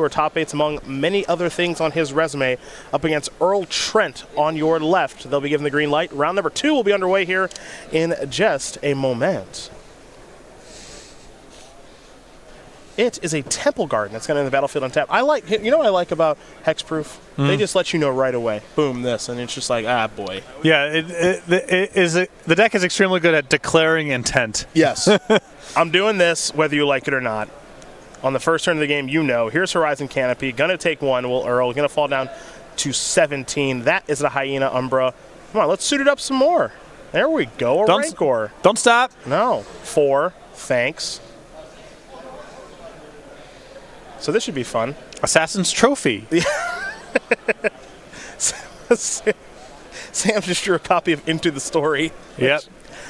Or top 8s among many other things on his resume, up against Earl Trent on your left. They'll be given the green light. Round number 2 will be underway here in just a moment. It is a Temple Garden that's going to enter the battlefield on tap. You know what I like about Hexproof? They just let you know right away. Boom, this, and it's just like, ah, boy. Yeah, the deck is extremely good at declaring intent. Yes. I'm doing this whether you like it or not. On the first turn of the game, you know, here's Horizon Canopy. Going to take 1, will Earl. Going to fall down to 17. That is a Hyena Umbra. Come on, let's suit it up some more. There we go, a Rancor. Don't stop. No. 4, thanks. So this should be fun. Assassin's Trophy. Sam just drew a copy of Into the Story. Yep.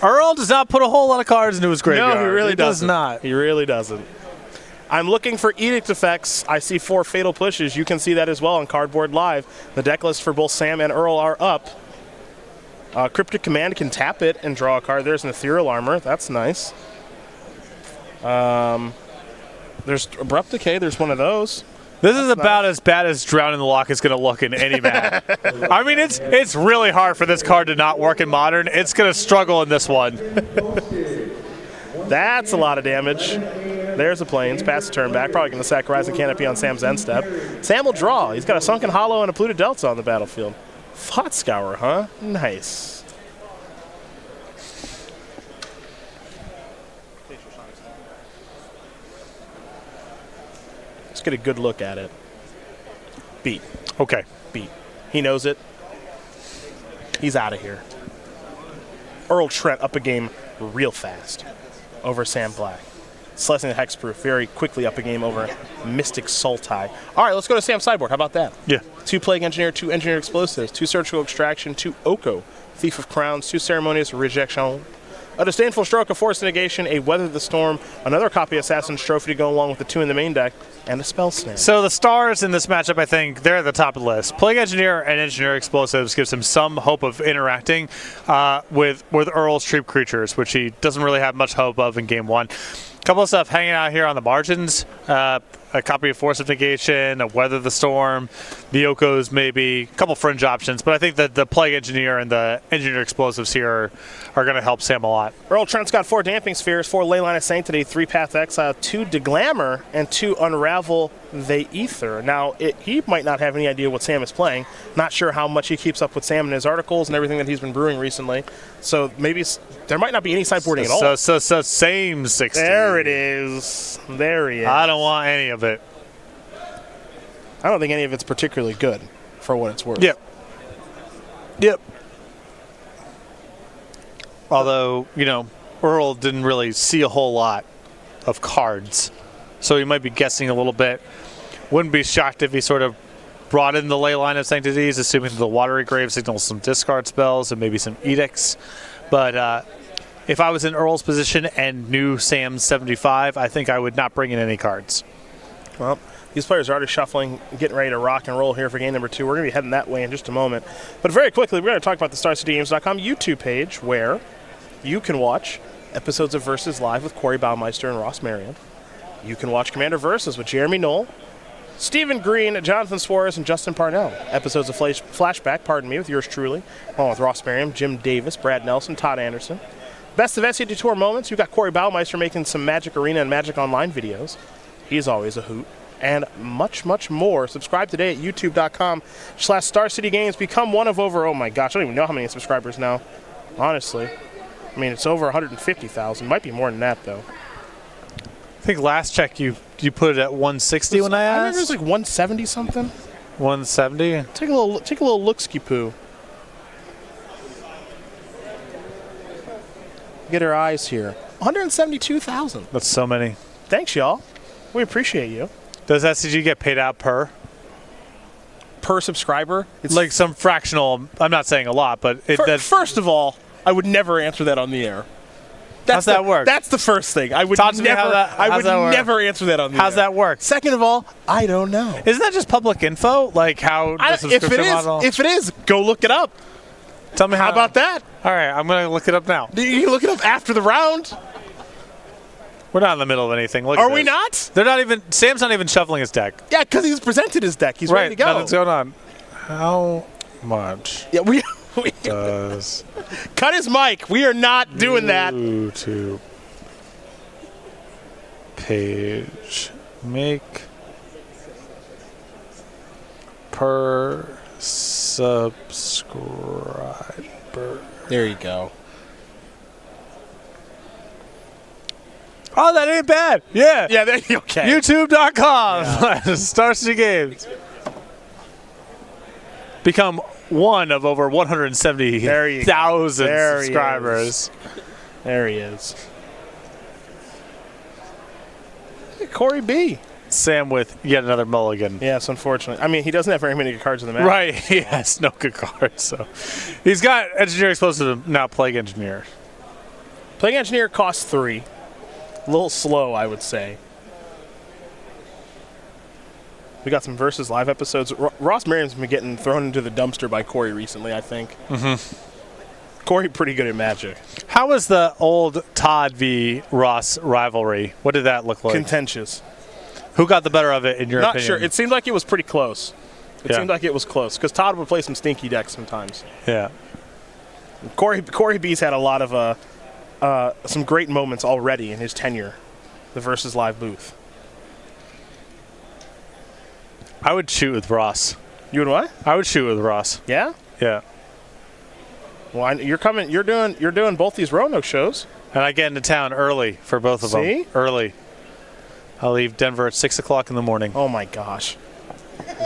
Earl does not put a whole lot of cards into his graveyard. No, he really does not. He really doesn't. I'm looking for Edict effects. I see 4 Fatal Pushes. You can see that as well on Cardboard Live. The deck list for both Sam and Earl are up. Cryptic Command can tap it and draw a card. There's an Ethereal Armor. That's nice. There's Abrupt Decay. There's one of those. This is about as bad as Drown in the Loch is going to look in any man. I mean, it's really hard for this card to not work in Modern. It's going to struggle in this one. That's a lot of damage. There's the Plains. Pass the turn back. Probably going to sack Horizon Canopy on Sam's end step. Sam will draw. He's got a Sunken Hollow and a Polluted Delta on the battlefield. Thought Scour, huh? Nice. Let's get a good look at it. Beat. Okay. Beat. He knows it. He's out of here. Earl Trent up a game real fast over Sam Black. Slicing the Hexproof very quickly up a game over Mystic Sultai. All right, let's go to Sam's sideboard. How about that? Yeah. 2 Plague Engineer, 2 Engineered Explosives, 2 Surgical Extraction, 2 Oko, Thief of Crowns, 2 Ceremonious Rejection, a Disdainful Stroke, a Forced Negation, a Weather the Storm, another copy of Assassin's Trophy to go along with the 2 in the main deck, and a Spell Snare. So the stars in this matchup, I think, they're at the top of the list. Plague Engineer and Engineer Explosives gives him some hope of interacting with Earl's Troop Creatures, which he doesn't really have much hope of in Game 1. Couple of stuff hanging out here on the margins. A copy of Force of Negation, a Weather the Storm, the Okos maybe, a couple fringe options. But I think that the Plague Engineer and the Engineer Explosives here are going to help Sam a lot. Earl Trent's got 4 Damping Spheres, 4 Leyline of Sanctity, 3 Path Exile, 2 Deglamour, and 2 Unravel the Ether. Now, he might not have any idea what Sam is playing. Not sure how much he keeps up with Sam in his articles and everything that he's been brewing recently. So maybe there might not be any sideboarding at all. So same 60. There it is. There he is. I don't want any of it. I don't think any of it's particularly good for what it's worth. Yep. Although, you know, Earl didn't really see a whole lot of cards, so he might be guessing a little bit. Wouldn't be shocked if he sort of brought in the Leyline of Sanctities, assuming the Watery Grave signals some discard spells and maybe some edicts. But if I was in Earl's position and knew Sam's 75, I think I would not bring in any cards. Well, these players are already shuffling, getting ready to rock and roll here for game number 2. We're going to be heading that way in just a moment. But very quickly, we're going to talk about the StarCityGames.com YouTube page, where you can watch episodes of Versus Live with Corey Baumeister and Ross Marion. You can watch Commander Versus with Jeremy Knoll, Stephen Green, Jonathan Suarez, and Justin Parnell. Episodes of Flashback, with yours truly, along with Ross Merriam, Jim Davis, Brad Nelson, Todd Anderson. Best of SCG Tour moments, you've got Corey Baumeister making some Magic Arena and Magic Online videos. He's always a hoot. And much, much more. Subscribe today at youtube.com/StarCityGames. Become one of over, oh my gosh, I don't even know how many subscribers now, honestly. I mean, it's over 150,000. Might be more than that, though. I think last check you put it at 160 when I asked. I think it was like 170 something. 170. Take a little look-ski poo. Get our eyes here. 172,000. That's so many. Thanks, y'all. We appreciate you. Does SCG get paid out per subscriber? It's like some fractional. I'm not saying a lot, but first of all, I would never answer that on the air. How's that work? That's the first thing. I would never answer that on the air. How's that work? Second of all, I don't know. Isn't that just public info? Like how the subscription model? If it is, go look it up. Tell me how about that? All right, I'm going to look it up now. You can look it up after the round. We're not in the middle of anything. Look Are at we this. not? They're not even. Sam's not even shuffling his deck. Yeah, because he's presented his deck. He's ready to go. Nothing's going on. How much Yeah, we does cut his mic. We are not doing that. YouTube page make per subscriber? There you go. Oh, that ain't bad. Yeah. Yeah, there you okay. YouTube.com. Star City Games. Become one of over 170,000 subscribers. There he is. Hey, Corey B. Sam with yet another mulligan. Yes, unfortunately. I mean, he doesn't have very many good cards in the match. Right. He has no good cards. So he's got Engineer Explosive, now Plague Engineer. Plague Engineer costs 3. A little slow, I would say. We got some Versus Live episodes. Ross Merriam's been getting thrown into the dumpster by Corey recently, I think. Mm-hmm. Corey pretty good at Magic. How was the old Todd v. Ross rivalry? What did that look like? Contentious. Who got the better of it, in your opinion? Not sure. It seemed like it was pretty close. It seemed like it was close, because Todd would play some stinky decks sometimes. Yeah. Corey B's had a lot of some great moments already in his tenure, the Versus Live booth. I would shoot with Ross. You would what? I would shoot with Ross. Yeah? Yeah. Well, you're coming. You're doing both these Roanoke shows. And I get into town early for both of them. Early. I'll leave Denver at 6 o'clock in the morning. Oh my gosh.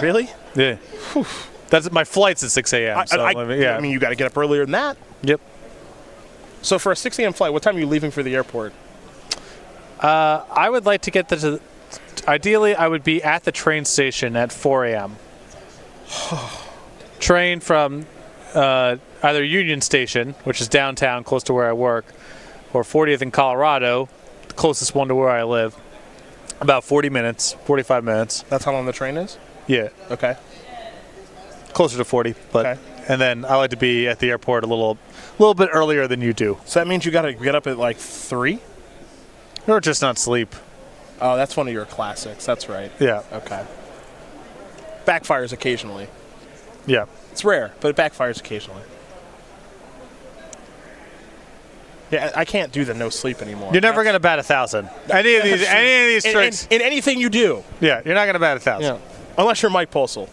Really? Yeah. Whew. That's my flight's at 6 a.m. I mean, you got to get up earlier than that. Yep. So for a 6 a.m. flight, what time are you leaving for the airport? I would like to get to. Ideally, I would be at the train station at 4 a.m. Train from either Union Station, which is downtown, close to where I work, or 40th in Colorado, the closest one to where I live. About 40 minutes, 45 minutes. That's how long the train is? Yeah. Okay. Closer to 40, but okay. And then I like to be at the airport a little bit earlier than you do. So that means you got to get up at like 3? Or just not sleep. Oh, that's one of your classics. That's right. Yeah. Okay. Backfires occasionally. Yeah. It's rare, but it backfires occasionally. Yeah, I can't do the no sleep anymore. You're never going to bat 1,000. Any of these tricks. In anything you do. Yeah, you're not going to bat 1,000. Yeah. Unless you're Mike Posel.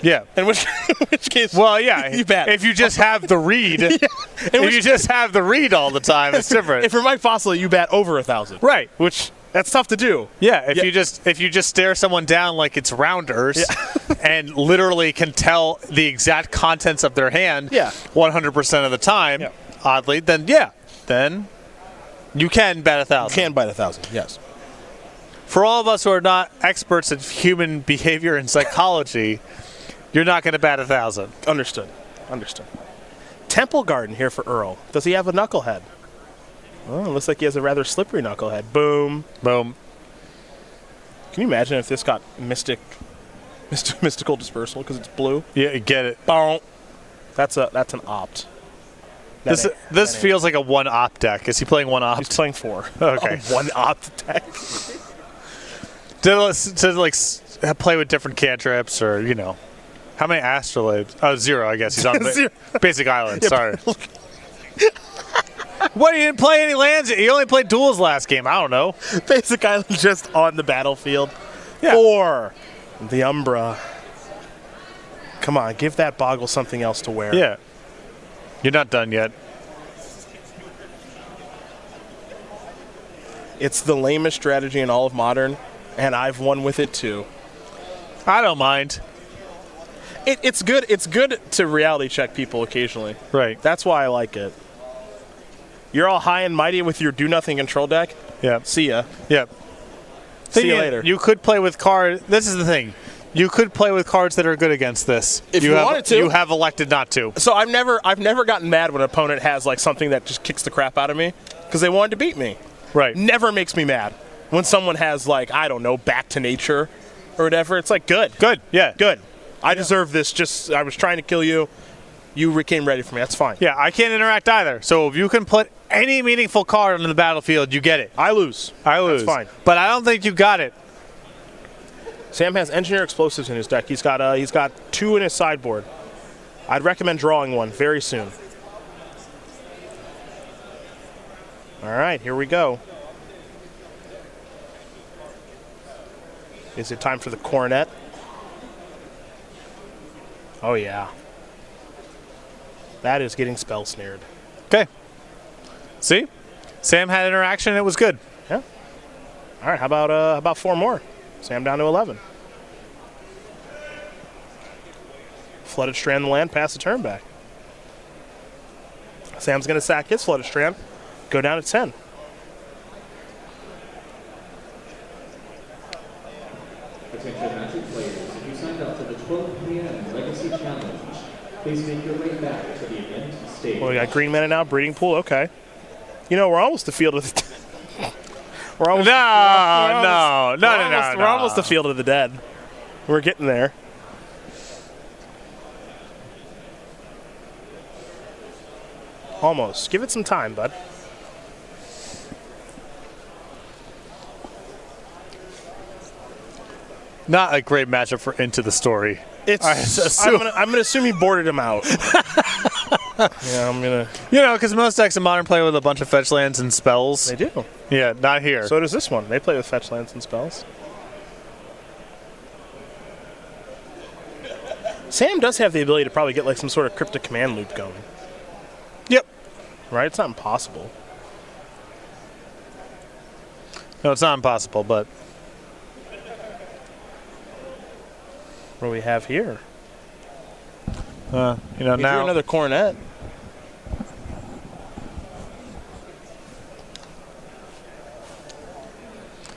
Yeah. In which case, well, yeah. You bat. If you just have the read, if you just have the read all the time, it's different. If you're Mike Posel, you bat over 1,000. Right. Which that's tough to do. Yeah. If you just stare someone down like it's rounders, and literally can tell the exact contents of their hand, 100% of the time, oddly, then you can bat 1,000. You can bat 1,000. Yes. For all of us who are not experts in human behavior and psychology, you're not going to bat 1,000. Understood. Temple Garden here for Earl. Does he have a knucklehead? Oh, looks like he has a rather slippery knucklehead. Boom. Boom. Can you imagine if this got mystical dispersal because it's blue? Yeah, get it. Boom. That's an opt. This feels like a one opt deck. Is he playing one opt? He's playing 4. Okay. One opt deck. to play with different cantrips or, How many astrolabes? Oh, 0, I guess. He's on Basic Island. Sorry. What, he didn't play any lands? He only played duels last game. I don't know. Basic Island just on the battlefield. Yeah. 4. The Umbra. Come on, give that Boggle something else to wear. Yeah. You're not done yet. It's the lamest strategy in all of Modern, and I've won with it too. I don't mind. It's good. It's good to reality check people occasionally. Right. That's why I like it. You're all high and mighty with your do-nothing control deck. Yeah. See ya. Yep. See you later. You could play with cards. This is the thing. You could play with cards that are good against this. If you wanted to. You have elected not to. So I've never gotten mad when an opponent has like something that just kicks the crap out of me because they wanted to beat me. Right. Never makes me mad when someone has like, I don't know, Back to Nature or whatever. It's like good. Good. Yeah. Good. I deserve this. I was trying to kill you. You became ready for me. That's fine. Yeah, I can't interact either. So if you can put any meaningful card on the battlefield, you get it. I lose. I lose. That's fine. But I don't think you got it. Sam has Engineer Explosives in his deck. He's got 2 in his sideboard. I'd recommend drawing one very soon. All right, here we go. Is it time for the Coronet? Oh, yeah. That is getting spell snared. Okay. See? Sam had interaction. It was good. Yeah. All right, how about 4 more? Sam down to 11. Flooded Strand the land, pass the turn back. Sam's going to sack his Flooded Strand, go down to 10. Attention Magic players, if you signed up for the 12 p.m. Legacy Challenge, please make your way back to the event stage. Well, we got green mana now, breeding pool, okay. You know, we're almost the field of the We're almost We're almost the field of the dead. We're getting there. Almost. Give it some time, bud. Not a great matchup for Into the Story. I'm gonna assume he boarded him out. Yeah, I'm gonna. You know, because most decks in Modern play with a bunch of fetch lands and spells. They do. Yeah, not here. So does this one. They play with fetch lands and spells. Sam does have the ability to probably get like some sort of cryptic command loop going. Yep. Right? It's not impossible. No, it's not impossible, but What do we have here? you know, We drew now another Coronet.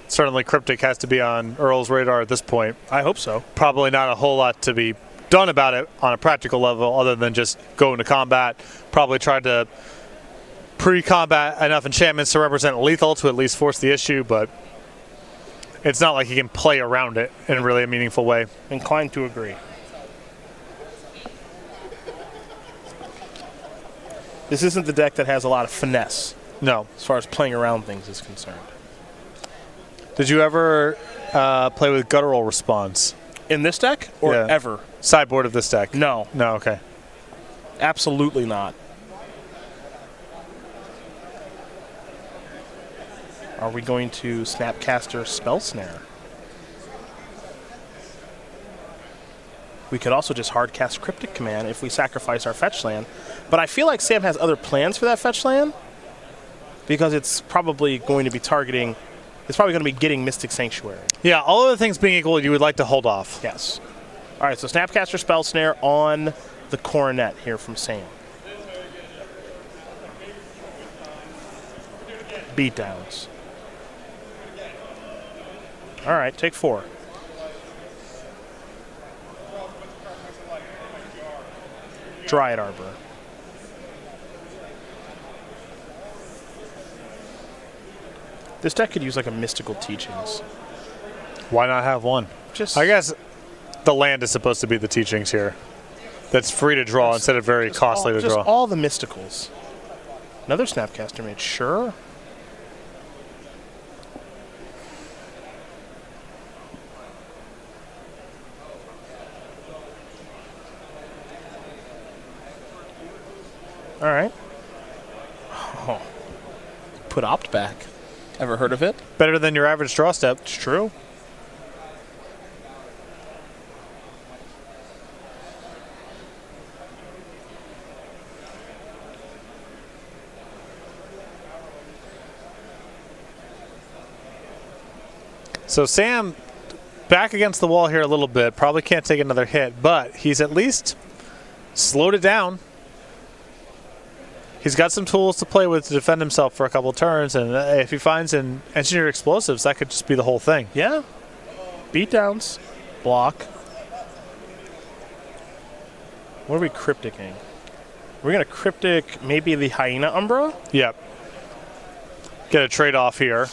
certainly Cryptic has to be on Earl's radar at this point. I hope so. Probably not a whole lot to be done about it on a practical level other than just go into combat. Probably tried to pre-combat enough enchantments to represent lethal to at least force the issue, but it's not like he can play around it in really a meaningful way. Inclined to agree. This isn't the deck that has a lot of finesse No. as far as playing around things is concerned. Did you ever play with Guttural Response? In this deck or Yeah. ever? Sideboard of this deck? No, No, okay. absolutely not. Are we going to Snapcaster Spell Snare? We could also just hardcast Cryptic Command if we sacrifice our fetch land. But I feel like Sam has other plans for that fetch land because it's probably going to be targeting, it's probably going to be getting Mystic Sanctuary. Yeah, all other things being equal, you would like to hold off. Yes. All right, so Snapcaster Spell Snare on the Coronet here from Sam. Beatdowns. All right, take 4. Dryad Arbor. This deck could use like a Mystical Teachings. Why not have one? Just I guess the land is supposed to be the teachings here. That's free to draw instead of very costly to just draw. all the Mysticals. Another Snapcaster Mage, sure. All right. Oh. Put Opt back. Ever heard of it? Better than your average draw step. It's true. So Sam, back against the wall here a little bit. Probably can't take another hit, but he's at least slowed it down. He's got some tools to play with to defend himself for a couple turns, and if he finds an Engineer Explosives, that could just be the whole thing. Yeah. Beatdowns. Block. What are we crypticing? We're going to cryptic maybe the Hyena Umbra? Yep. Get a trade-off here.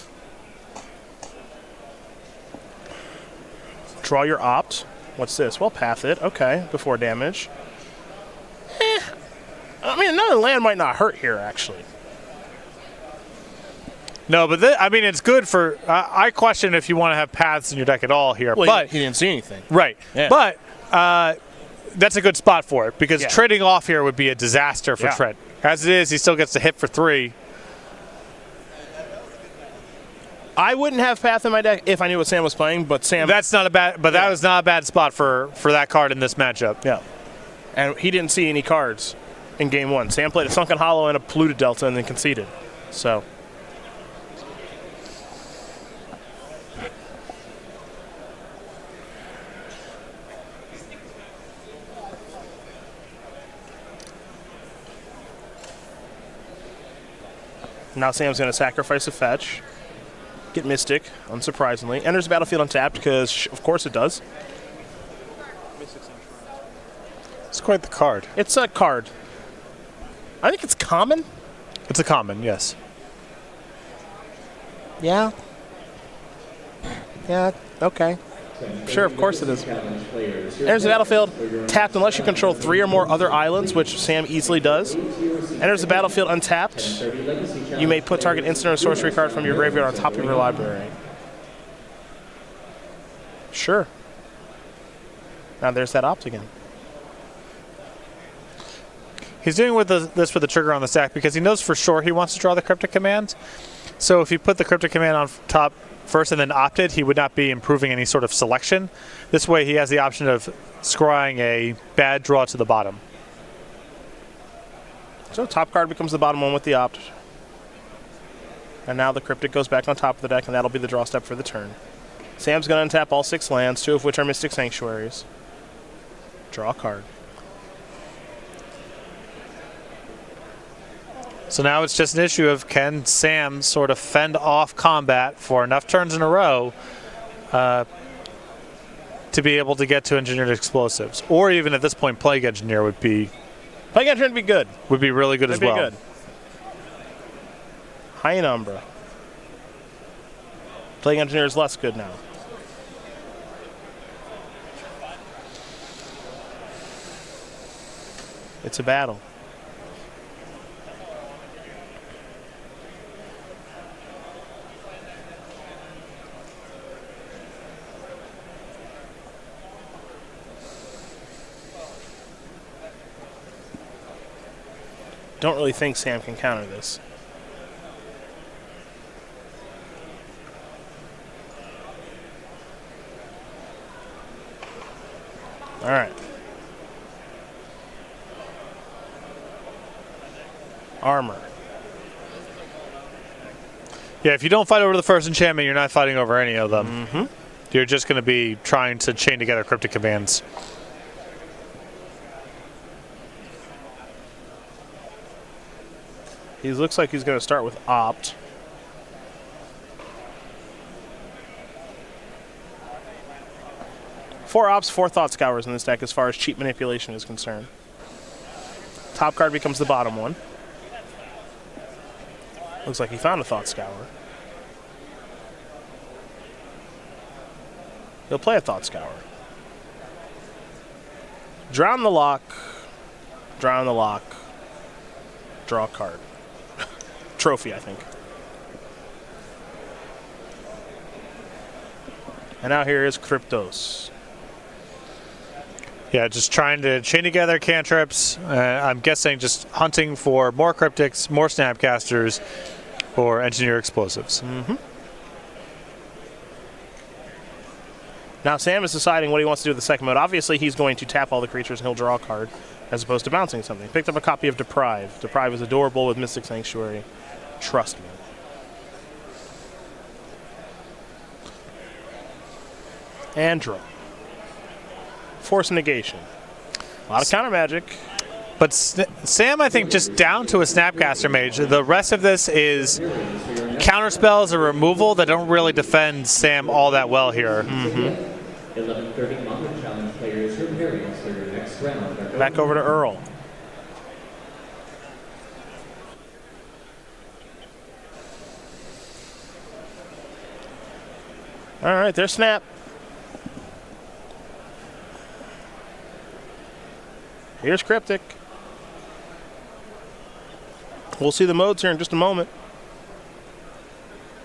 Draw your Opt. What's this? Well, path it. Okay, before damage. I mean, another land might not hurt here, actually. No, but I mean, it's good for. I question if you want to have paths in your deck at all here. Well, but he didn't see anything. Right. Yeah. But that's a good spot for it because Yeah. trading off here would be a disaster for Yeah. Trent. As it is, he still gets to hit for 3. I wouldn't have Path in my deck if I knew what Sam was playing, but Sam... That's not a bad, but that was not a bad spot for that card in this matchup. Yeah. And he didn't see any cards in game 1. Sam played a Sunken Hollow and a Polluted Delta and then conceded. So... Now Sam's going to sacrifice a fetch, get Mystic, unsurprisingly. Enters the battlefield untapped because, of course, it does. It's quite the card. It's a card. I think it's common. It's a common, yes. Yeah. Yeah, okay. Sure, of course it is. Enters the battlefield, tapped unless you control 3 or more other islands, which Sam easily does. Enters the battlefield untapped. You may put target instant or sorcery card from your graveyard on top of your library. Sure. Now there's that opt again. He's doing this with the trigger on the stack because he knows for sure he wants to draw the Cryptic Command. So if he put the Cryptic Command on top first and then opted, he would not be improving any sort of selection. This way he has the option of scrying a bad draw to the bottom. So top card becomes the bottom one with the opt. And now the Cryptic goes back on top of the deck, and that'll be the draw step for the turn. Sam's going to untap all 6 lands, 2 of which are Mystic Sanctuaries. Draw a card. So now it's just an issue of can Sam sort of fend off combat for enough turns in a row to be able to get to Engineered Explosives. Or even at this point, Plague Engineer would be... Plague Engineer would be good. Would be really good as well. Would be good. High in Umbra. Plague Engineer is less good now. It's a battle. Don't really think Sam can counter this. All right. Armor. Yeah, if you don't fight over the first enchantment, you're not fighting over any of them. Mm-hmm. You're just going to be trying to chain together Cryptic Commands. He looks like he's going to start with opt. Four opts, 4 Thought Scours in this deck as far as cheap manipulation is concerned. Top card becomes the bottom one. Looks like he found a Thought Scour. He'll play a Thought Scour. Drown the lock. Drown the lock. Draw a card. Trophy, I think. And now here is Kryptos. Yeah, just trying to chain together cantrips. I'm guessing just hunting for more Cryptics, more Snapcasters, or Engineer Explosives. Mm-hmm. Now Sam is deciding what he wants to do with the second mode. Obviously, he's going to tap all the creatures and he'll draw a card as opposed to bouncing something. Picked up a copy of Deprive. Deprive is adorable with Mystic Sanctuary. Trust me. And draw. Force Negation. A lot of counter magic. But Sam, I think, just down to a Snapcaster Mage. The rest of this is counter spells or removal that don't really defend Sam all that well here. Mm-hmm. 11:30 Modern Challenge players preparing for your next round. Back over to Earl. All right, there's Snap. Here's Cryptic. We'll see the modes here in just a moment.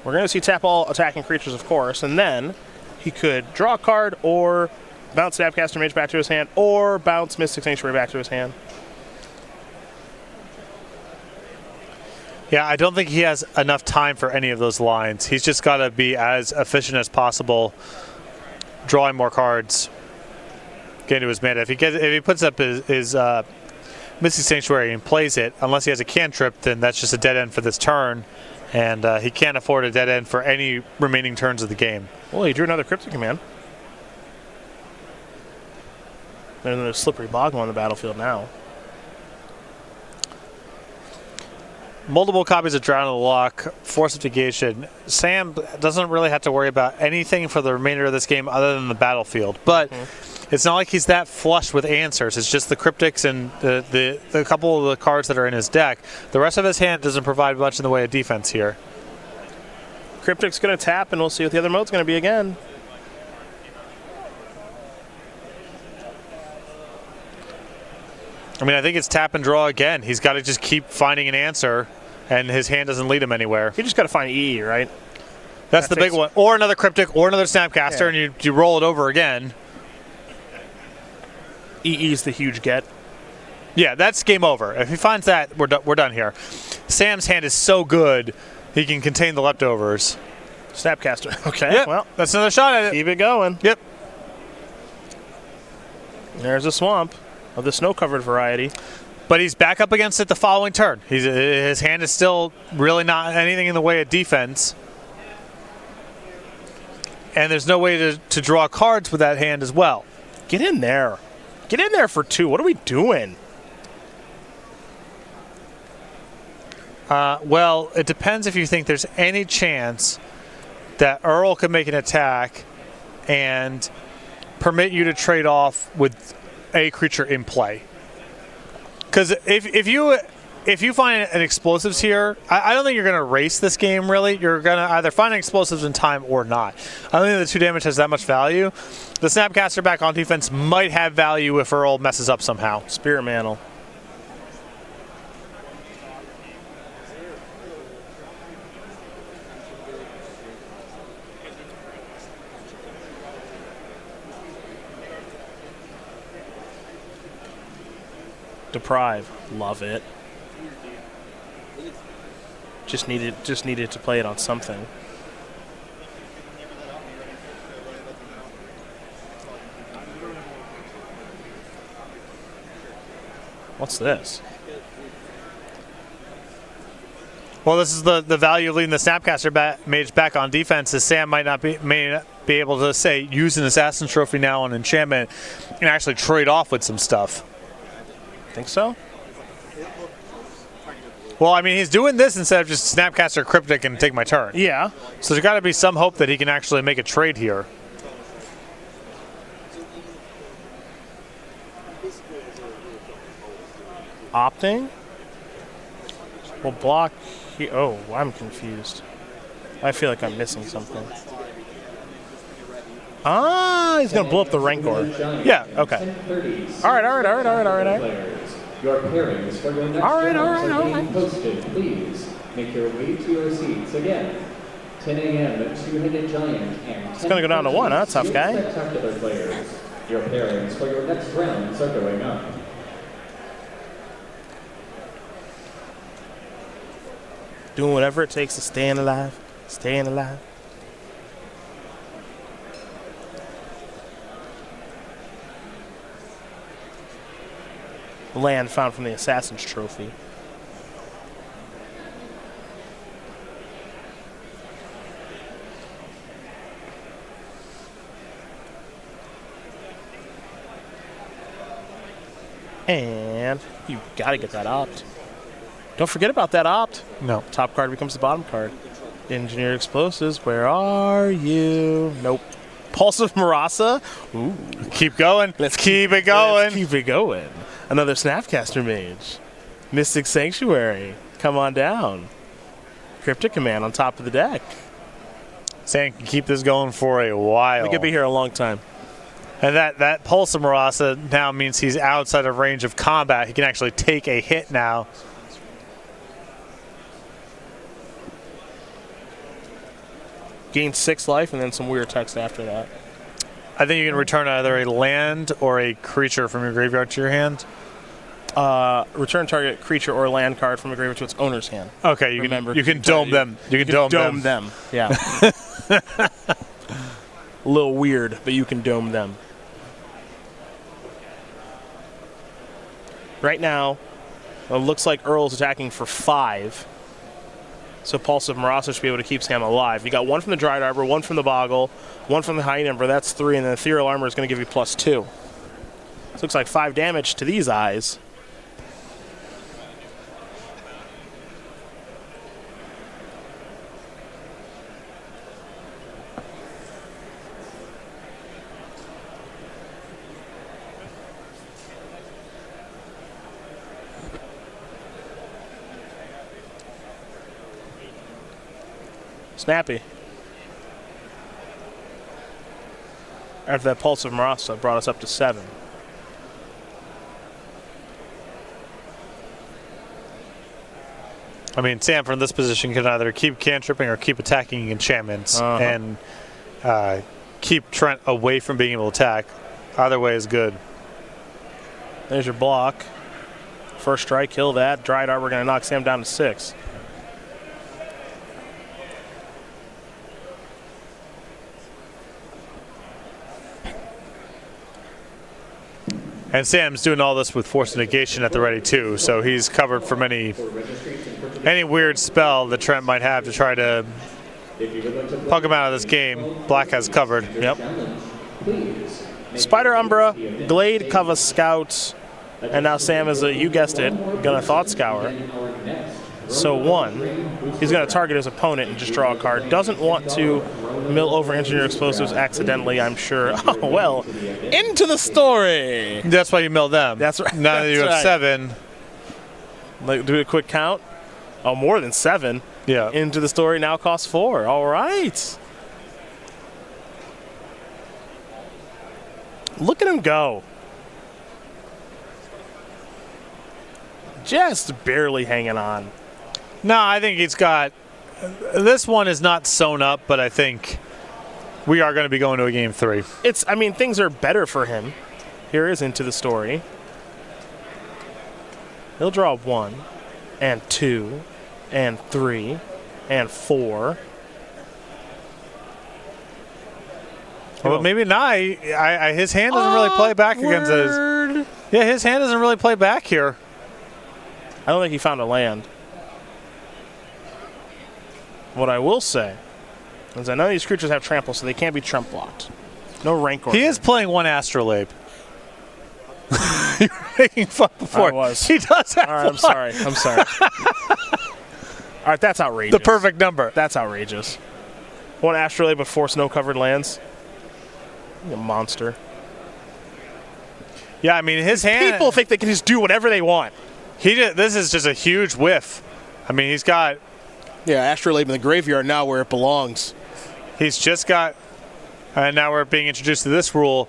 We're going to see tap all attacking creatures, of course, and then he could draw a card or bounce Snapcaster Mage back to his hand or bounce Mystic Sanctuary back to his hand. Yeah, I don't think he has enough time for any of those lines. He's just got to be as efficient as possible, drawing more cards, getting to his mana. If he puts up his Mystic Sanctuary and plays it, unless he has a cantrip, then that's just a dead end for this turn, and he can't afford a dead end for any remaining turns of the game. Well, he drew another Cryptic Command. There's another Slippery Boggle on the battlefield now. Multiple copies of Drown in the Loch, Fortification. Sam doesn't really have to worry about anything for the remainder of this game other than the battlefield. But it's not like he's that flush with answers. It's just the Cryptics and the couple of the cards that are in his deck. The rest of his hand doesn't provide much in the way of defense here. Cryptic's going to tap, and we'll see what the other mode's going to be again. I mean, I think it's tap and draw again. He's got to just keep finding an answer, and his hand doesn't lead him anywhere. You just got to find EE, right? That's the big one. Or another Cryptic, or another Snapcaster, and you roll it over again. EE's the huge get. Yeah, that's game over. If he finds that, we're done here. Sam's hand is so good, he can contain the leftovers. Snapcaster. Okay, yep. Well, that's another shot at it. Keep it going. Yep. There's a swamp of the snow-covered variety. But he's back up against it the following turn. His hand is still really not anything in the way of defense. And there's no way to draw cards with that hand as well. Get in there. Get in there for 2. What are we doing? Well, it depends if you think there's any chance that Earl can make an attack and permit you to trade off with a creature in play. Because if you find an explosives here, I don't think you're going to race this game, really. You're going to either find explosives in time or not. I don't think the 2 damage has that much value. The Snapcaster back on defense might have value if Earl messes up somehow. Spirit Mantle. Deprive. Love it. Just needed to play it on something. What's this? Well, this is the value of leading the Snapcaster Mage back on defense, is Sam may not be able to, say, use an Assassin's Trophy now on enchantment and actually trade off with some stuff. Think so? Well, I mean, he's doing this instead of just Snapcaster Cryptic and take my turn. Yeah. So there's got to be some hope that he can actually make a trade here. Opting? Well, block. Oh, I'm confused. I feel like I'm missing something. Ah, he's going to blow up the Rancor. Yeah. Okay. All right. Your pairings for your next round are being posted. Please make your way to your seats again. 10 a.m. Two-Headed Giant and it's going to go down to 1, huh? Tough guy. Spectacular players. Your pairings for your next rounds are going up. Doing whatever it takes to staying alive. Staying alive. Land found from the Assassin's Trophy. And you gotta get that opt. Don't forget about that opt. No. Top card becomes the bottom card. Engineered Explosives, where are you? Nope. Pulse of Marasa. Ooh. Keep going. Let's keep it going. Let's keep it going. Another Snapcaster Mage. Mystic Sanctuary. Come on down. Cryptic Command on top of the deck. Sam can keep this going for a while. We could be here a long time. And that Pulse of Marasa now means he's outside of range of combat. He can actually take a hit now. gain 6 life, and then some weird text after that. I think you can return either a land or a creature from your graveyard to your hand. Return target creature or land card from a graveyard to its owner's hand. Okay, you can dome them. You can dome them. Yeah. A little weird, but you can dome them. Right now, it looks like Earl's attacking for 5. So Pulse of Marasa should be able to keep Sam alive. You got 1 from the Dried Arbor, 1 from the Boggle, 1 from the High Number. That's 3, and then Ethereal Armor is going to give you +2. This looks like 5 damage to these eyes. Snappy. After that Pulse of Marasa brought us up to 7. I mean, Sam from this position can either keep cantripping or keep attacking enchantments and keep Trent away from being able to attack. Either way is good. There's your block. First strike, kill that. Dried Arbor going to knock Sam down to 6. And Sam's doing all this with Force of Negation at the ready too, so he's covered from any weird spell that Trent might have to try to plug him out of this game. Black has covered. Yep. Spider Umbra, Glade, Kava Scout, and now Sam is you guessed it, gonna Thought Scour. So 1, he's gonna target his opponent and just draw a card. Doesn't want to mill over Engineer Explosives accidentally, I'm sure. Oh, well, into the story. That's why you mill them. That's right. Now that you have 7. Like, do a quick count. Oh, more than 7. Yeah. Into the story now costs 4. All right. Look at him go. Just barely hanging on. No, I think he's got... This one is not sewn up, but I think we are going to be going to a game 3. I mean, things are better for him. Here is into the story. He'll draw 1, and 2, and 3, and 4. Well, maybe not. His hand doesn't really play back against his... Yeah, his hand doesn't really play back here. I don't think he found a land. What I will say is that none of these creatures have trample, so they can't be trump blocked. No rank order. He is playing 1 Astrolabe. You were making fun before. I was. He does have All right, I'm sorry. I'm sorry. All right, that's outrageous. The perfect number. That's outrageous. 1 Astrolabe with 4 snow-covered lands. You're a monster. Yeah, I mean, his hand... People think they can just do whatever they want. This is just a huge whiff. I mean, he's got... Yeah, Astrolabe in the graveyard now where it belongs. He's just got... And now we're being introduced to this rule.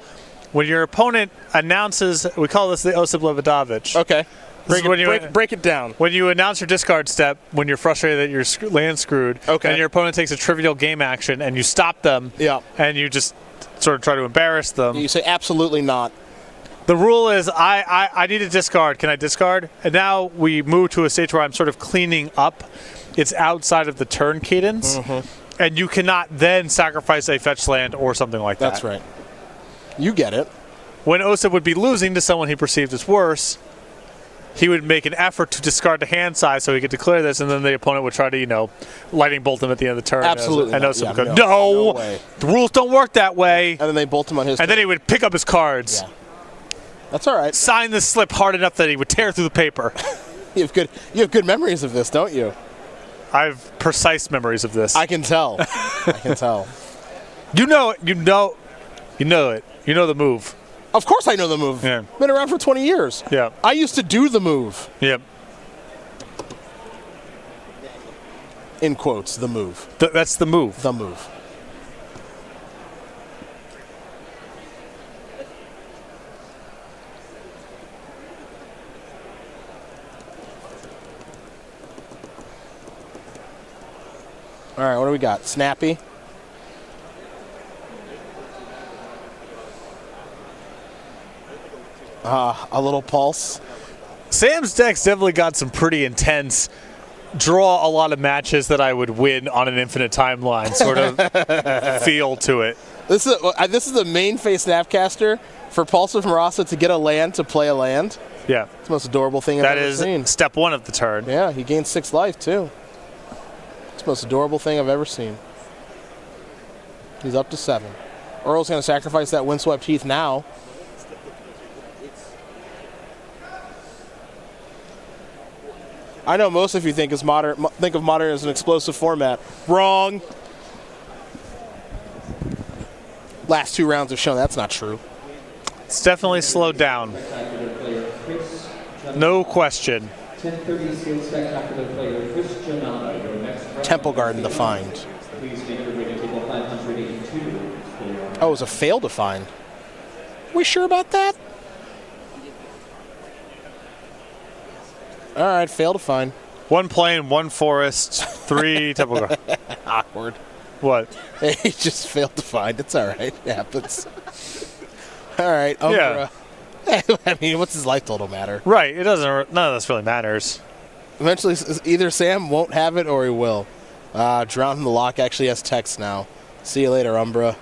When your opponent announces... We call this the Osip Levadovich. Okay. Break it down. When you announce your discard step, when you're frustrated that your land's screwed, and your opponent takes a trivial game action, and you stop them, and you just sort of try to embarrass them. You say absolutely not. The rule is I need a discard. Can I discard? And now we move to a stage where I'm sort of cleaning up. It's outside of the turn cadence. And you cannot then sacrifice a fetch land or something like that. That's right. You get it. When Osip would be losing to someone he perceived as worse, he would make an effort to discard the hand size so he could declare this, and then the opponent would try to, lightning bolt him at the end of the turn. Absolutely. And Osip would go, no way. The rules don't work that way. And then they bolt him on his turn. Then he would pick up his cards. Yeah. That's all right. Sign this slip hard enough that he would tear through the paper. You have good memories of this, don't you? I have precise memories of this. I can tell. I can tell. You know it. You know it. You know the move. Of course I know the move. Yeah. Been around for 20 years. Yeah. I used to do the move. Yep. In quotes, the move. That's the move. The move. All right, what do we got? Snappy. A little pulse. Sam's deck's definitely got some pretty intense, draw a lot of matches that I would win on an infinite timeline sort of feel to it. This is the main face Snapcaster for Pulsar from Rasa to get a land to play a land. Yeah. It's the most adorable thing I've ever seen. That is step 1 of the turn. Yeah, he gains 6 life too. It's the most adorable thing I've ever seen. He's up to 7. Earl's going to sacrifice that Windswept Heath now. I know most of you think of modern as an explosive format. Wrong. Last 2 rounds have shown that's not true. It's definitely slowed down. No question. Temple Garden to find. Please make your way to table 582. Oh, it was a fail to find. We sure about that? All right, fail to find. 1 plane, 1 forest, 3 Temple Garden. Awkward. What? He just failed to find. It's all right. It happens. All right, Umbra. Yeah. I mean, what's his life total matter? Right. It doesn't. None of this really matters. Eventually, either Sam won't have it or he will. Drown in the Lock actually has text now. See you later, Umbra.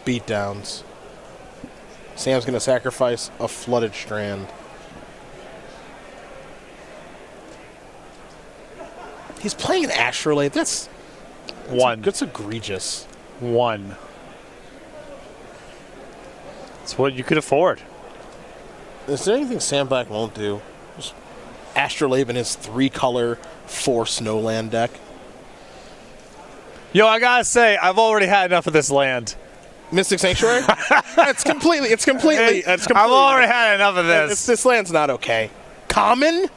Beatdowns. Sam's going to sacrifice a Flooded Strand. He's playing an Astrolabe. That's 1. That's egregious. 1. It's what you could afford. Is there anything Sam Black won't do? Just Astrolabe in his 3-color 4 Snowland deck. Yo, I gotta say, I've already had enough of this land. Mystic Sanctuary? It's completely. I've already had enough of this. This land's not okay. Common?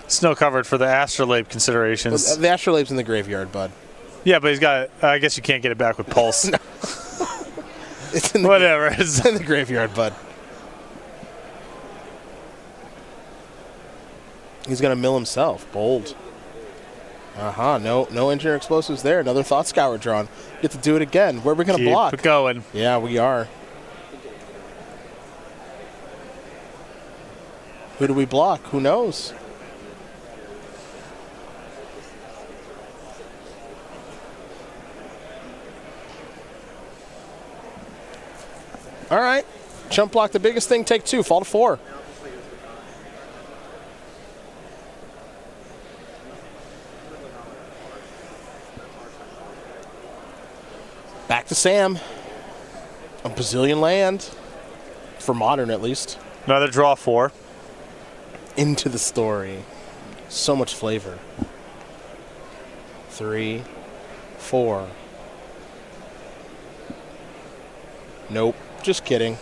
Snow covered for the Astrolabe considerations. The Astrolabe's in the graveyard, bud. Yeah, but he's got. I guess you can't get it back with Pulse. No. It's in the Whatever. It's in the graveyard, bud. He's gonna mill himself. Bold. No engineer explosives there. Another Thought Scour drawn. Get to do it again. Where are we gonna block? Keep it going. Yeah, we are. Who do we block? Who knows? All right. Chump block the biggest thing. Take 2. Fall to 4. Back to Sam. A bazillion land. For modern, at least. Another draw 4. Into the story. So much flavor. 3, 4. Nope. Just kidding.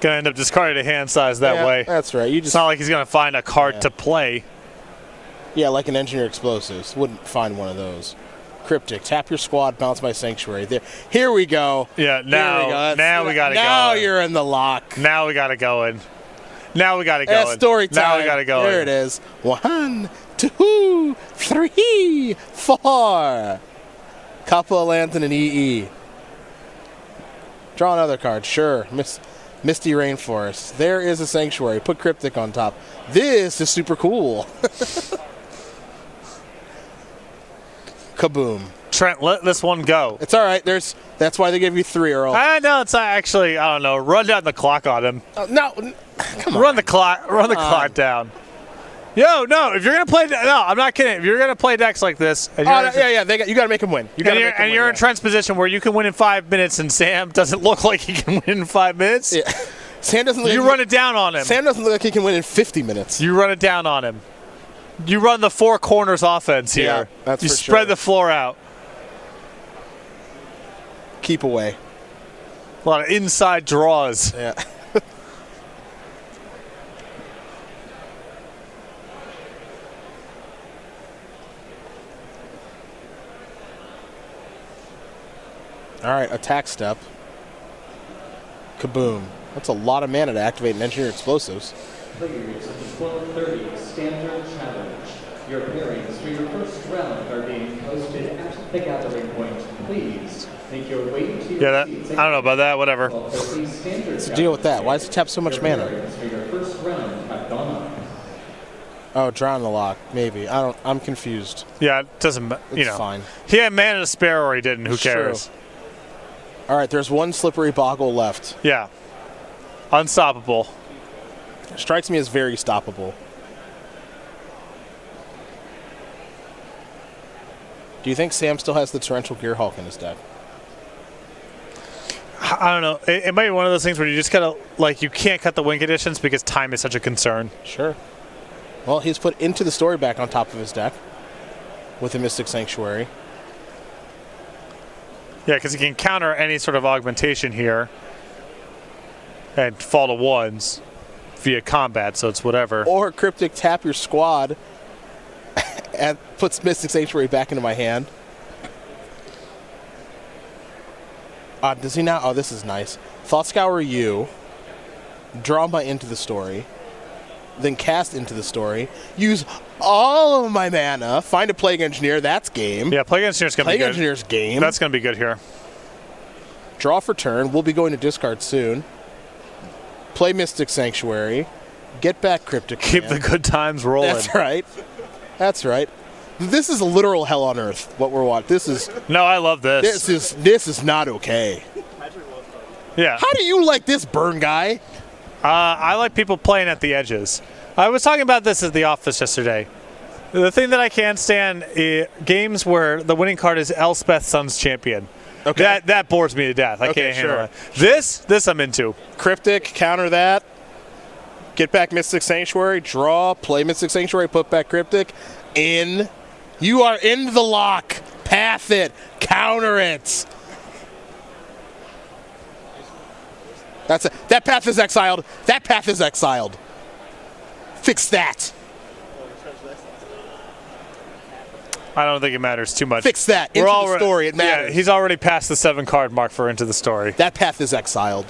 Gonna end up discarding a hand size that way. That's right. It's not like he's gonna find a card to play. Yeah, like an Engineer Explosives. Wouldn't find one of those. Cryptic. Tap your squad, bounce my Sanctuary. There. Here we go. Yeah, now we got to go. Now you're in the lock. Now we got to go in. Now we got to go in. Story time. Now we got to go in. There it is. 1, 2, 3, 4. Couple of lands and an EE. Draw another card. Sure. Misty Rainforest. There is a Sanctuary. Put Cryptic on top. This is super cool. Kaboom. Trent, let this one go. It's all right. That's why they gave you 3, Earl. I know it's actually. I don't know. Run down the clock on him. No, come on. Run the clock. Run the clock down. Yo, no. If you're gonna play, no, I'm not kidding. If you're gonna play decks like this, and you got to make him win. You're in Trent's position where you can win in 5 minutes, and Sam doesn't look like he can win in 5 minutes. Yeah. Sam doesn't. You run it down on him. Sam doesn't look like he can win in 50 minutes. You run it down on him. You run the 4 corners offense here. Yeah, that's you for spread sure. the floor out. Keep away. A lot of inside draws. Yeah. All right, attack step. Kaboom. That's a lot of mana to activate an Engineer Explosives. Players at the 12:30 standard challenge. Your pairings for your first round are being posted at the gathering point. Please make your way to your seats. I don't know about that. Whatever. What's the deal with that? Why does it tap so much mana? For your first round have gone up. Oh, drawing the lock. Maybe. I'm confused. Yeah, it doesn't. It's fine. He had mana to spare or he didn't. Who cares? True. All right, there's one slippery boggle left. Yeah. Unstoppable. Strikes me as very stoppable. Do you think Sam still has the Torrential Gearhulk in his deck? I don't know. It might be one of those things where you just gotta, like, you can't cut the win conditions because time is such a concern. Sure. Well, he's put Into the Story back on top of his deck with a Mystic Sanctuary. Yeah, because he can counter any sort of augmentation here and fall to ones via combat, so it's whatever. Or Cryptic tap your squad and puts Mystic Sanctuary back into my hand. Does he now? Oh, this is nice. Thought Scour you. Draw my Into the Story. Then cast Into the Story. Use all of my mana. Find a Plague Engineer. That's game. Yeah, Plague Engineer's going to be good. Plague Engineer's game. That's going to be good here. Draw for turn. We'll be going to discard soon. Play Mystic Sanctuary. Get back Cryptic. Keep the good times rolling. That's right. That's right. This is a literal hell on earth, what we're watching. This is... No, I love this. This is not okay. Yeah. How do you like this, Burn Guy? I like people playing at the edges. I was talking about this at the office yesterday. The thing that I can't stand is games where the winning card is Elspeth Sun's Champion. Okay. That bores me to death. I can't handle it. This I'm into. Cryptic, counter that. Get back Mystic Sanctuary. Draw, play Mystic Sanctuary, put back Cryptic. In. You are in the lock. Path it. Counter it. That's it. That path is exiled. That path is exiled. Fix that. I don't think it matters too much. Fix that. Into the Story, it matters. Yeah, he's already passed the 7-card mark for Into the Story. That path is exiled.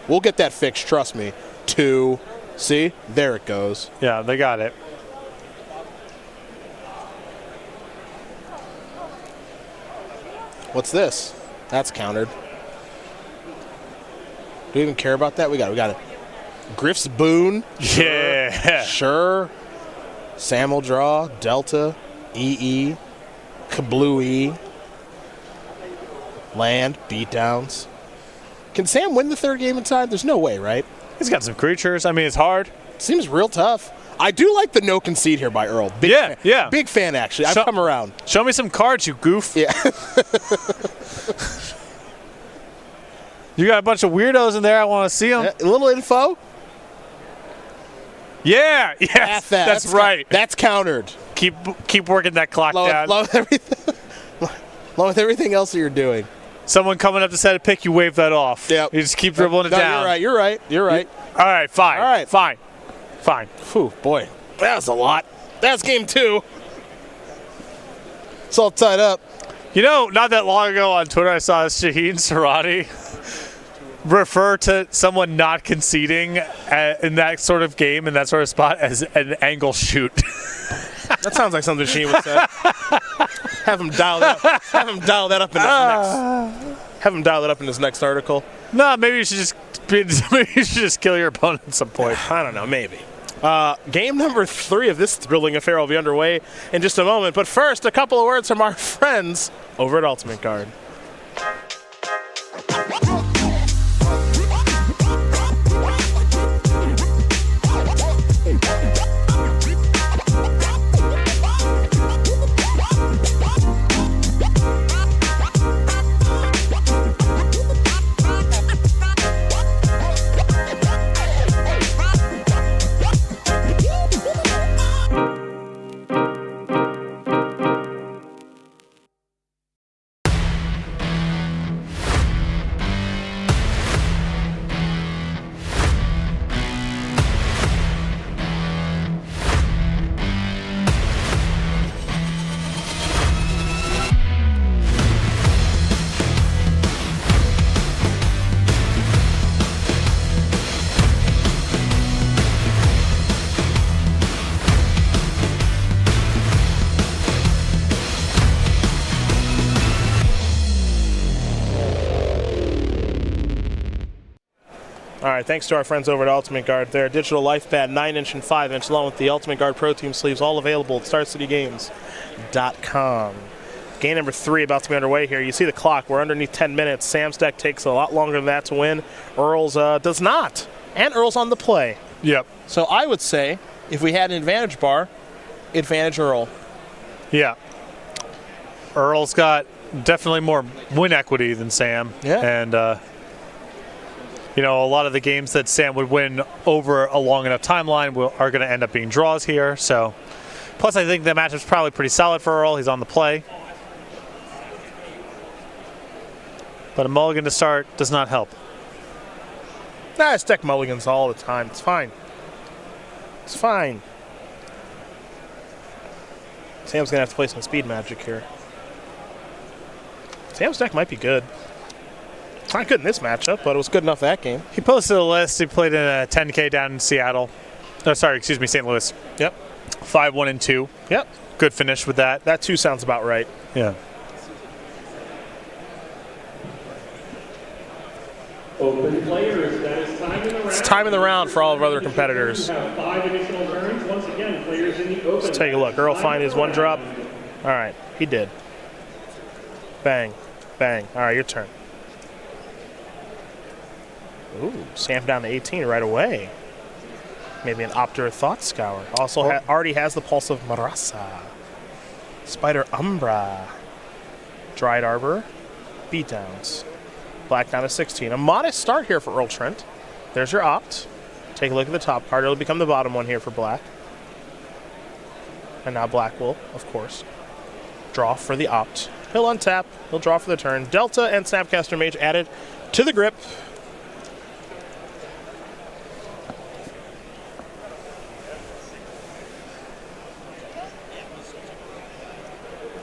We'll get that fixed, trust me. 2. See? There it goes. Yeah, they got it. What's this? That's countered. Do we even care about that? We got it. Griff's Boon. Yeah. Sure. Sam will draw. Delta. EE. Kablooey. Land. Beatdowns. Can Sam win the third game in time? There's no way, right? He's got some creatures. I mean, it's hard. Seems real tough. I do like the no concede here by Earl. Big fan. Yeah. Big fan, actually. I've come around. Show me some cards, you goof. Yeah. You got a bunch of weirdos in there. I want to see them. A little info. Yeah. Yes. That's right. That's countered. Keep working that clock down. Along with everything else that you're doing. Someone coming up to set a pick, you wave that off. Yep. You just keep dribbling it down. You're right. All right, fine. All right. Fine. Whew, boy. That was a lot. That's game 2. It's all tied up. You know, not that long ago on Twitter, I saw Shaheen Sarati refer to someone not conceding in that sort of game, in that sort of spot, as an angle shoot. That sounds like something Shaheen would say. Have him dial that up. Have him dial that up in his next article. No, maybe you should just kill your opponent at some point. I don't know, maybe. Game number 3 of this thrilling affair will be underway in just a moment. But first, a couple of words from our friends over at Ultimate Guard. All right, thanks to our friends over at Ultimate Guard. Their digital life pad, 9-inch and 5-inch, along with the Ultimate Guard Pro Team sleeves, all available at StarCityGames.com. Game number 3 about to be underway here. You see the clock. We're underneath 10 minutes. Sam's deck takes a lot longer than that to win. Earl's does not. And Earl's on the play. Yep. So I would say, if we had an advantage bar, advantage Earl. Yeah. Earl's got definitely more win equity than Sam. Yeah. And, you know, a lot of the games that Sam would win over a long enough timeline are going to end up being draws here. So, plus I think the matchup's probably pretty solid for Earl. He's on the play. But a mulligan to start does not help. Nah, I deck mulligans all the time. It's fine. It's fine. Sam's going to have to play some speed magic here. Sam's deck might be good. It's not good in this matchup, but it was good enough that game. He posted a list. He played in a 10K down in Seattle. Oh, sorry, excuse me, St. Louis. Yep. 5-1-2. Yep. Good finish with that. That 2 sounds about right. Yeah. Open players, that is time in the round. It's time in the round for all of our other competitors. You have 5 additional turns. Once again, players in the open. Let's take a look. Earl find his 1 drop. All right, he did. Bang, bang. All right, your turn. Ooh, Sam down to 18 right away. Maybe an Opter Thought Scour. Also already has the Pulse of Marasa. Spider Umbra. Dried Arbor. Beatdowns. Black down to 16. A modest start here for Earl Trent. There's your opt. Take a look at the top card. It'll become the bottom one here for black. And now black will, of course, draw for the opt. He'll untap. He'll draw for the turn. Delta and Snapcaster Mage added to the grip.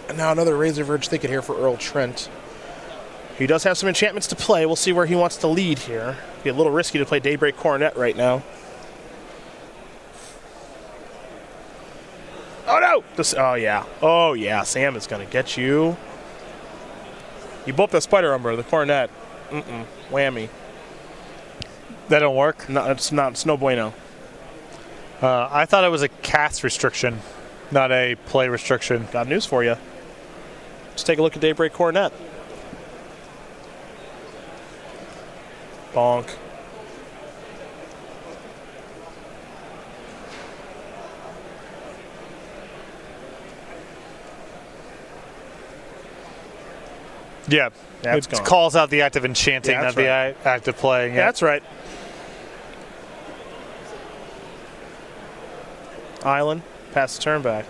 And now another Razor Verge Thicket here for Earl Trent. He does have some enchantments to play. We'll see where he wants to lead here. Be a little risky to play Daybreak Coronet right now. Oh no! Oh yeah. Oh yeah. Sam is gonna get you. You blew up the Spider Umbra, the Coronet. Whammy. That don't work? No, it's not. It's no bueno. I thought it was a cast restriction, not a play restriction. Got news for you. Let's take a look at Daybreak Coronet. Bonk. Yeah, That's it gone. calls out the active enchanting, Yeah, not that's the active play. Yeah, that's right. Island, pass the turn back.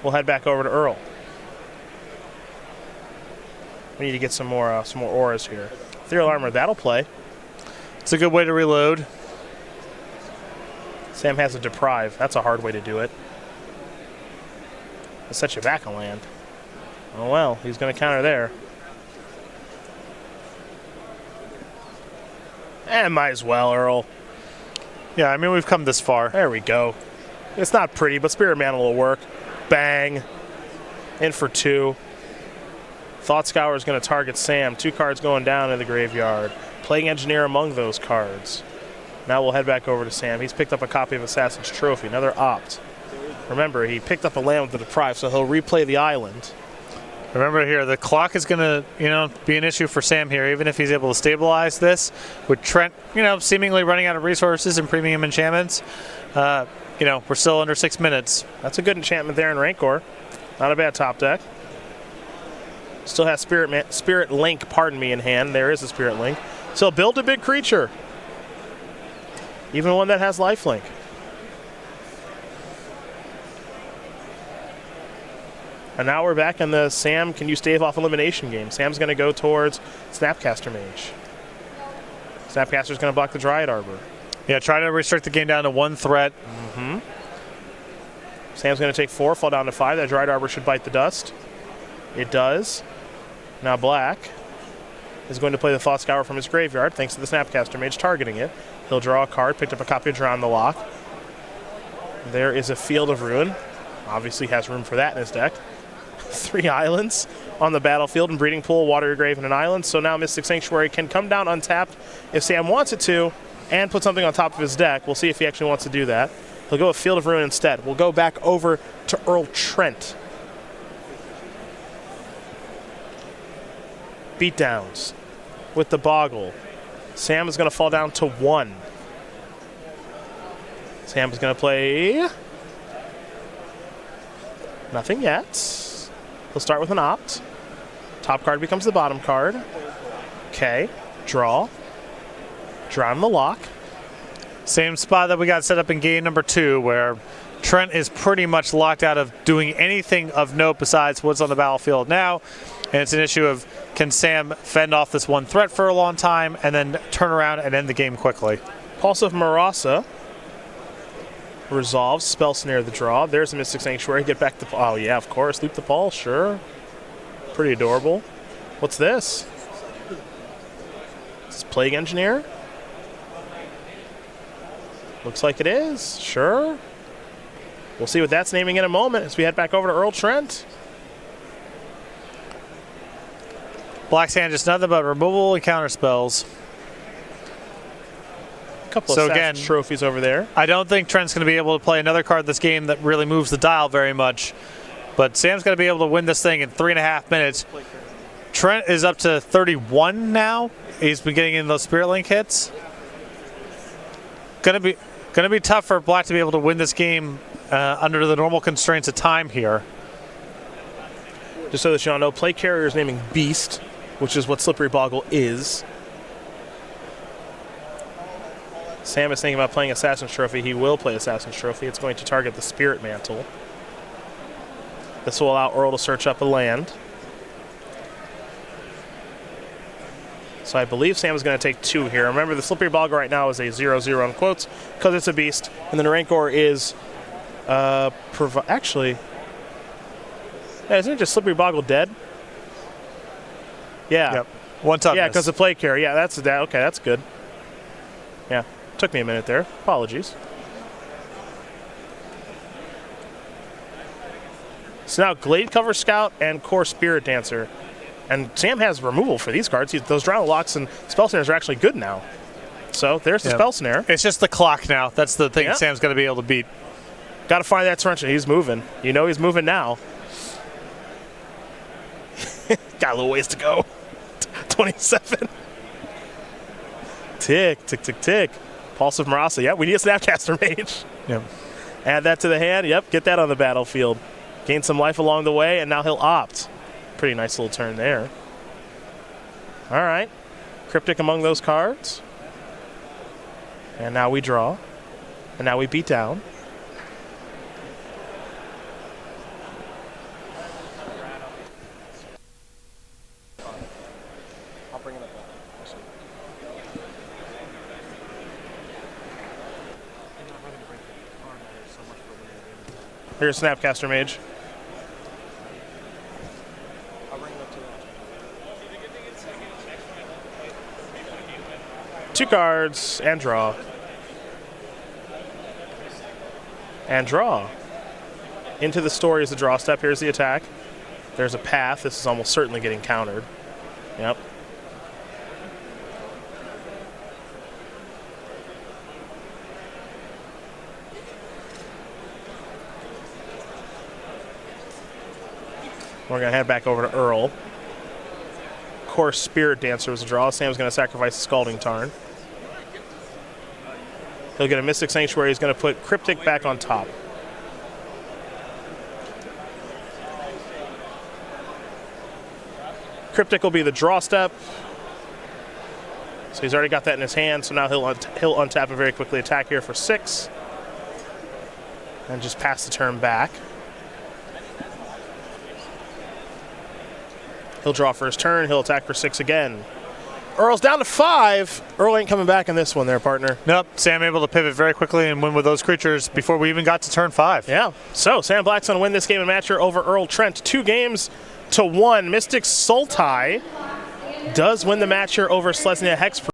We'll head back over to Earl. We need to get some more auras here. Ethereal Armor, that'll play. It's a good way to reload. Sam has a Deprive. That's a hard way to do it. It'll set you back a land. Oh well, he's going to counter there. And might as well, Earl. Yeah, I mean, we've come this far. There we go. It's not pretty, but Spirit Mantle will work. Bang. In for 2. Thought Scour is going to target Sam. 2 cards going down in the graveyard. Plague Engineer among those cards. Now we'll head back over to Sam. He's picked up a copy of Assassin's Trophy, another opt. Remember, he picked up a land with the Deprive, so he'll replay the island. Remember here, the clock is going to, be an issue for Sam here, even if he's able to stabilize this. With Trent, seemingly running out of resources and premium enchantments, we're still under 6 minutes. That's a good enchantment there in Rancor. Not a bad top deck. Still has Spirit Link, in hand. There is a Spirit Link. So build a big creature. Even one that has lifelink. And now we're back in the Sam, can you stave off elimination game? Sam's going to go towards Snapcaster Mage. Snapcaster's going to block the Dryad Arbor. Yeah, try to restrict the game down to 1 threat. Sam's going to take 4, fall down to 5. That Dryad Arbor should bite the dust. It does. Now black is going to play the Thought Scour from his graveyard, thanks to the Snapcaster Mage targeting it. He'll draw a card, picked up a copy of Drown the Lock. There is a Field of Ruin. Obviously has room for that in his deck. 3 islands. on the battlefield, and Breeding Pool, Water Grave, and an island. So now Mystic Sanctuary can come down untapped if Sam wants it to, and put something on top of his deck. We'll see if he actually wants to do that. He'll go with Field of Ruin instead. We'll go back over to Earl Trent. Beatdowns with the Boggle. Sam is going to fall down to 1. Sam is going to play nothing yet. He'll start with an Opt. Top card becomes the bottom card. Okay, draw. Draw him the lock. Same spot that we got set up in game number 2, where Trent is pretty much locked out of doing anything of note besides what's on the battlefield now. And it's an issue of, can Sam fend off this one threat for a long time and then turn around and end the game quickly? Pulse of Marasa resolves. Spell Snare the draw. There's the Mystic Sanctuary. Get back to... Oh, yeah, of course. Loop the Pulse, sure. Pretty adorable. What's this? Is this Plague Engineer? Looks like it is. Sure. We'll see what that's naming in a moment as we head back over to Earl Trent. Black's hand just nothing but removal and counter spells. A couple of Assassin's trophies over there. I don't think Trent's going to be able to play another card this game that really moves the dial very much. But Sam's going to be able to win this thing in 3.5 minutes. Trent is up to 31 now. He's been getting in those Spirit Link hits. Going to be tough for Black to be able to win this game under the normal constraints of time here. Just so that you all know, Play Carrier is naming Beast, which is what Slippery Boggle is. Sam is thinking about playing Assassin's Trophy. He will play Assassin's Trophy. It's going to target the Spirit Mantle. This will allow Earl to search up a land. So I believe Sam is going to take 2 here. Remember, the Slippery Boggle right now is a 0/0 in quotes because it's a beast. And then the Rancor is... actually... Yeah, isn't it just Slippery Boggle dead? Yeah. Yep. One toughness. Yeah, because of Play Carrier. Yeah, that's that. Okay, that's good. Yeah, took me a minute there. Apologies. So now Glade Cover Scout and Core Spirit Dancer. And Sam has removal for these cards. Those Drown Locks and Spell Snares are actually good now. So there's the Spell Snare. It's just the clock now. That's the thing Sam's going to be able to beat. Got to find that Torrential. He's moving. You know he's moving now. Got a little ways to go. 27. Tick, tick, tick, tick. Pulse of Marasa. Yep, we need a Snapcaster Mage. Yep. Add that to the hand. Yep, get that on the battlefield. Gain some life along the way, and now he'll opt. Pretty nice little turn there. All right. Cryptic among those cards. And now we draw. And now we beat down. Here's Snapcaster Mage. 2 cards and draw. And draw. Into the story is the draw step. Here's the attack. There's a path. This is almost certainly getting countered. Yep. We're going to head back over to Earl. Core Spirit Dancer was a draw. Sam's going to sacrifice the Scalding Tarn. He'll get a Mystic Sanctuary. He's going to put Cryptic back on top. Cryptic will be the draw step. So he's already got that in his hand. So now he'll untap and very quickly attack here for 6. And just pass the turn back. He'll draw for his turn. He'll attack for 6 again. Earl's down to 5. Earl ain't coming back in this one there, partner. Nope. Sam able to pivot very quickly and win with those creatures before we even got to turn 5. Yeah. So Sam Black's going to win this game and match here over Earl Trent. 2 games to 1. Mystic Sultai does win the match here over Selesnya Hexproof.